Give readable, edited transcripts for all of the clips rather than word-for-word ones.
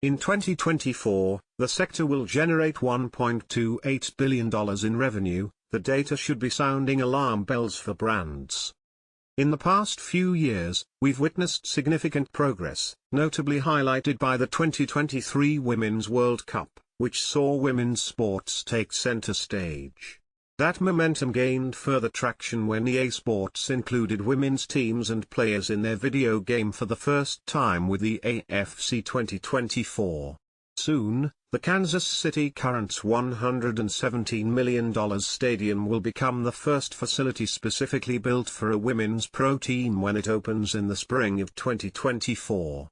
In 2024, the sector will generate $1.28 billion in revenue. The data should be sounding alarm bells for brands. In the past few years, we've witnessed significant progress, notably highlighted by the 2023 Women's World Cup, which saw women's sports take center stage. That momentum gained further traction when EA Sports included women's teams and players in their video game for the first time with the AFC 2024. Soon, the Kansas City Current's $117 million stadium will become the first facility specifically built for a women's pro team when it opens in the spring of 2024.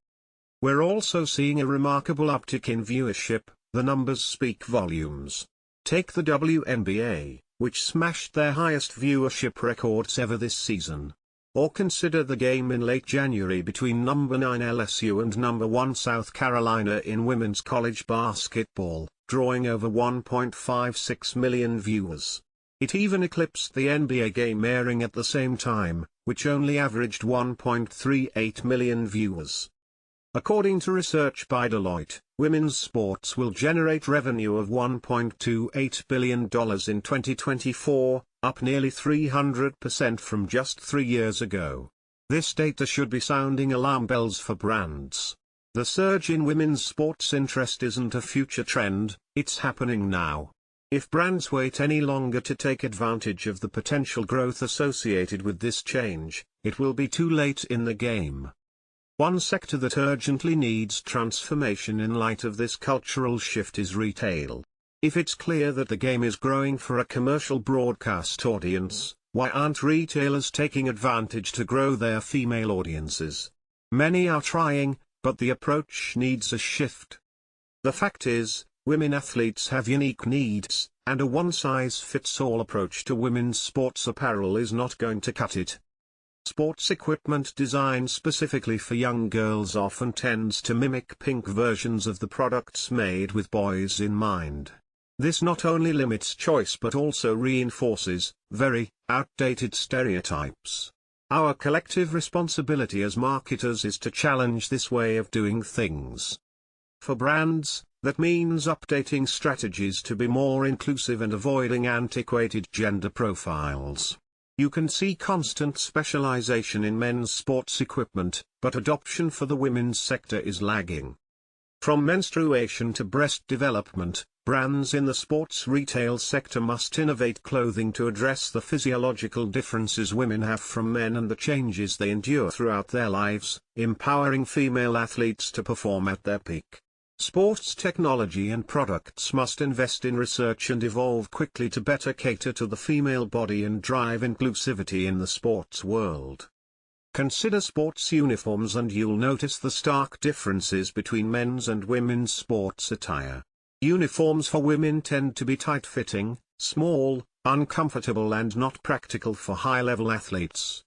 We're also seeing a remarkable uptick in viewership. The numbers speak volumes. Take the WNBA, which smashed their highest viewership records ever this season. Or consider the game in late January between number 9 LSU and number 1 South Carolina in women's college basketball, drawing over 1.56 million viewers. It even eclipsed the NBA game airing at the same time, which only averaged 1.38 million viewers. According to research by Deloitte, women's sports will generate revenue of $1.28 billion in 2024, up nearly 300% from just 3 years ago. This data should be sounding alarm bells for brands. The surge in women's sports interest isn't a future trend, it's happening now. If brands wait any longer to take advantage of the potential growth associated with this change, it will be too late in the game. One sector that urgently needs transformation in light of this cultural shift is retail. If it's clear that the game is growing for a commercial broadcast audience, why aren't retailers taking advantage to grow their female audiences? Many are trying, but the approach needs a shift. The fact is, women athletes have unique needs, and a one-size-fits-all approach to women's sports apparel is not going to cut it. Sports equipment designed specifically for young girls often tends to mimic pink versions of the products made with boys in mind. This not only limits choice but also reinforces very outdated stereotypes. Our collective responsibility as marketers is to challenge this way of doing things. For brands, that means updating strategies to be more inclusive and avoiding antiquated gender profiles. You can see constant specialization in men's sports equipment, but adoption for the women's sector is lagging. From menstruation to breast development, brands in the sports retail sector must innovate clothing to address the physiological differences women have from men and the changes they endure throughout their lives, empowering female athletes to perform at their peak. Sports technology and products must invest in research and evolve quickly to better cater to the female body and drive inclusivity in the sports world. Consider sports uniforms and you'll notice the stark differences between men's and women's sports attire. Uniforms for women tend to be tight-fitting, small, uncomfortable and not practical for high-level athletes,